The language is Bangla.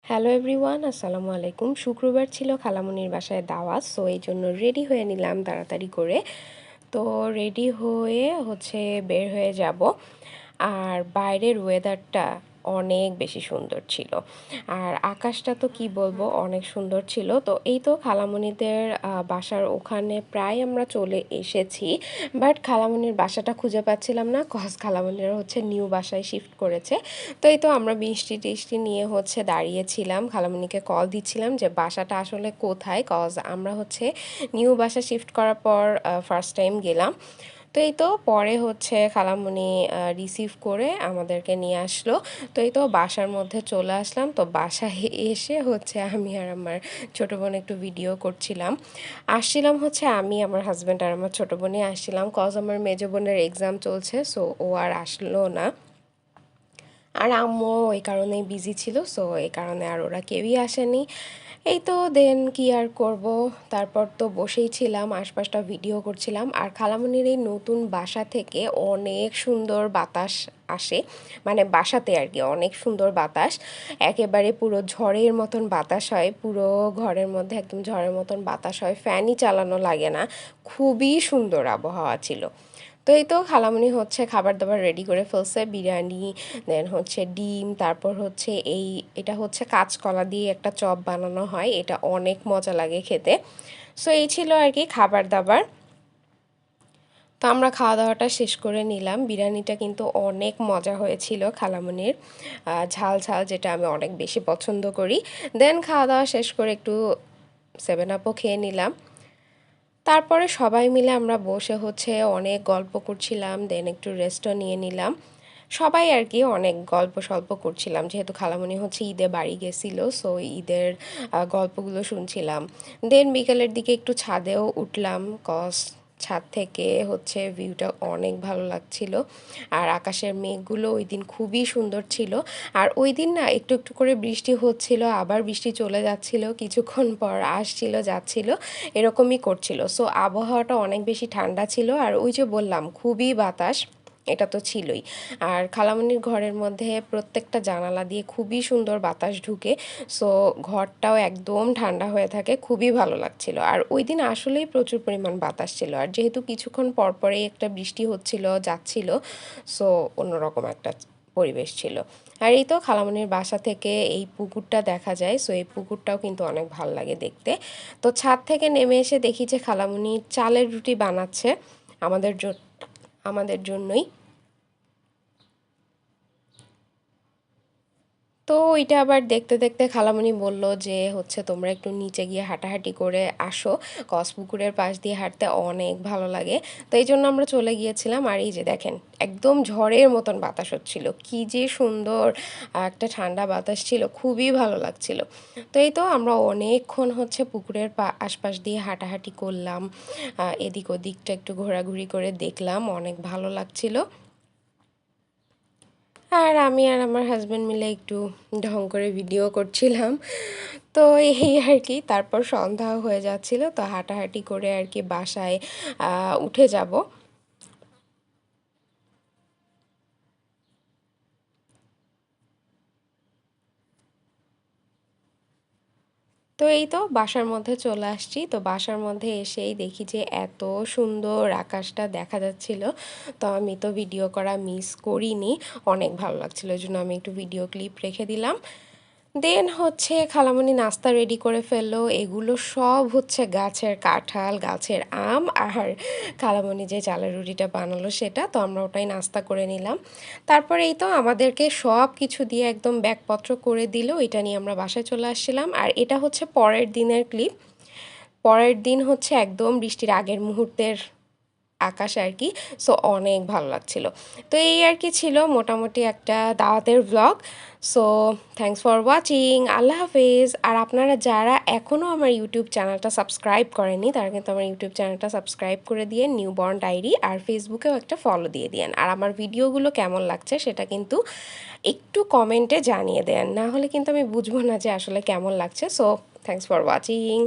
হ্যালো এভরিওয়ান, আসসালামু আলাইকুম। শুক্রবার ছিল খালামণির বাসায় দাওয়াত, সো এই জন্য রেডি হয়ে নিলাম তাড়াতাড়ি করে। তো রেডি হয়ে বের হয়ে যাব। আর বাইরের ওয়েদারটা অনেক বেশি সুন্দর ছিল, আর আকাশটা তো কি বলবো, অনেক সুন্দর ছিল। তো এই তো খালামণিদের বাসার ওখানে প্রায় আমরা চলে এসেছি, বাট খালামণির বাসাটা খুঁজে পাচ্ছিলাম না, কজ খালামণিরা নিউ বাসায় শিফট করেছে। তো এই তো আমরা মিষ্টি টিষ্টি নিয়ে দাঁড়িয়েছিলাম, খালামণিকে কল দিচ্ছিলাম যে বাসাটা আসলে কোথায়, কজ আমরা নিউ বাসা শিফট করার পর ফার্স্ট টাইম গেলাম। তো এই তো পরে খালামণি রিসিভ করে আমাদেরকে নিয়ে আসলো। তো এই তো বাসার মধ্যে চলে আসলাম। তো বাসায় এসে আমি আর আমার ছোটো বোন একটু ভিডিও করছিলাম। আমি, আমার হাজব্যান্ড আর আমার ছোটো বোনই আসছিলাম, কজ আমার মেজো বোনের এক্সাম চলছে, সো ও আর আসলো না। আর আম্মু এই কারণেই বিজি ছিল, সো এই কারণে আর ওরা কেউই আসেনি। এই তো দেন কি আর করব, তারপর তো বসেই ছিলাম, আশপাশটা ভিডিও করছিলাম। আর খালামণির এই নতুন বাসা থেকে অনেক সুন্দর বাতাস আসে, মানে বাসাতে আর কি অনেক সুন্দর বাতাস, একেবারে পুরো ঝড়ের মতন বাতাস হয়, পুরো ঘরের মধ্যে একদম ঝড়ের মতন বাতাস হয়, ফ্যানই চালানো লাগে না, খুবই সুন্দর আবহাওয়া ছিল। তো এই তো খালামণি খাবার দাবার রেডি করে ফেলছে, বিরিয়ানি, দেন ডিম, তারপর এটা কাঁচকলা দিয়ে একটা চপ বানানো হয়, এটা অনেক মজা লাগে খেতে। সো এই ছিল আর কি খাবার দাবার। তো আমরা খাওয়া দাওয়াটা শেষ করে নিলাম। বিরিয়ানিটা কিন্তু অনেক মজা হয়েছিল খালামণির, ঝাল ঝাল, যেটা আমি অনেক বেশি পছন্দ করি। দেন খাওয়া দাওয়া শেষ করে একটু 7 আপও খেয়ে নিলাম। তারপরে সবাই মিলে আমরা বসে অনেক গল্প করছিলাম, দেন একটু রেস্টও নিয়ে নিলাম। সবাই আর কি অনেক গল্প সল্প করছিলাম, যেহেতু খালামণি ঈদে বাড়ি গেছিলো, সো ঈদের গল্পগুলো শুনছিলাম। দেন বিকেলের দিকে একটু ছাদেও উঠলাম, কজ ছাদ থেকে ভিউটা অনেক ভালো লাগছিল। আর আকাশের মেঘগুলো ওই দিন খুবই সুন্দর ছিল। আর ওই দিন না একটু একটু করে বৃষ্টি হচ্ছিল, আবার বৃষ্টি চলে যাচ্ছিল, কিছুক্ষণ পর আসছিল যাচ্ছিল, এরকমই করছিল। সো আবহাওয়াটা অনেক বেশি ঠান্ডা ছিল, আর ওই যে বললাম খুবই বাতাস, এটা তো ছিলই। আর খালামণির ঘরের মধ্যে প্রত্যেকটা জানালা দিয়ে খুবই সুন্দর বাতাস ঢুকে, সো ঘরটাও একদম ঠান্ডা হয়ে থাকে, খুবই ভালো লাগছিল। আর ওই দিন আসলেই প্রচুর পরিমাণ বাতাস ছিল, আর যেহেতু কিছুক্ষণ পরপরেই একটা বৃষ্টি হচ্ছিল যাচ্ছিল, সো অন্যরকম একটা পরিবেশ ছিল। আর এই তো খালামণির বাসা থেকে এই পুকুরটা দেখা যায়, সো এই পুকুরটাও কিন্তু অনেক ভালো লাগে দেখতে। তো ছাদ থেকে নেমে এসে দেখি যে খালামণি চালের রুটি বানাচ্ছে আমাদের জন্যই। তো ওইটা আবার দেখতে দেখতে খালামণি বলল যে তোমরা একটু নিচে গিয়ে হাঁটাহাঁটি করে আসো, কসপুকুরের পাশ দিয়ে হাঁটতে অনেক ভালো লাগে। তো এই জন্য আমরা চলে গিয়েছিলাম। আর এই যে দেখেন, একদম ঝড়ের মতন বাতাস হচ্ছিল, কি যে সুন্দর একটা ঠান্ডা বাতাস ছিল, খুবই ভালো লাগছিল। তো এই তো আমরা অনেকক্ষণ পুকুরের আশপাশ দিয়ে হাঁটাহাঁটি করলাম, এদিক ওদিকটা একটু ঘোরাঘুরি করে দেখলাম, অনেক ভালো লাগছিল। আর আমি আর আমার হাজব্যান্ড মিলে একটু ঢং করে ভিডিও করছিলাম। তো এই আর কি, তারপর সন্ধ্যা হয়ে যাচ্ছিল, তো হাঁটাহাঁটি করে আর কি বাসায় উঠে যাব। তো এই তো বাসার মধ্যে চলে আসছি। তো বাসার মধ্যে এসেই দেখি যে এত সুন্দর আকাশটা দেখা যাচ্ছিল, তো আমি তো ভিডিও করা মিস করিনি, অনেক ভালো লাগছিল, এই জন্য আমি একটু ভিডিও ক্লিপ রেখে দিলাম। দেন খালামণি নাস্তা রেডি করে ফেললো, এগুলো সব গাছের কাঁঠাল, গাছের আম, আর খালামণি যে চালের রুটিটা বানালো সেটা, তো আমরা ওটাই নাস্তা করে নিলাম। তারপরে এই তো আমাদেরকে সব কিছু দিয়ে একদম ব্যাগপত্র করে দিল, এটা নিয়ে আমরা বাসায় চলে আসছিলাম। আর এটা পরের দিনের ক্লিপ, পরের দিন একদম বৃষ্টির আগের মুহূর্তের আকাশ আর কি, সো অনেক ভালো লাগছিল। তো এই আর কি ছিল মোটামুটি একটা দাওয়াতের blog. So thanks for watching, আল্লাহ হাফেজ। আর আপনারা যারা এখনও আমার ইউটিউব চ্যানেলটা সাবস্ক্রাইব করেনি, তারা কিন্তু আমার ইউটিউব চ্যানেলটা সাবস্ক্রাইব করে দিয়ে নিউবর্ন ডায়েরি, আর ফেসবুকেও একটা ফলো দিয়ে দিন। আর আমার ভিডিওগুলো কেমন লাগছে সেটা কিন্তু একটু কমেন্টে জানিয়ে দেন, না হলে কিন্তু আমি বুঝবো না যে আসলে কেমন লাগছে। So thanks for watching.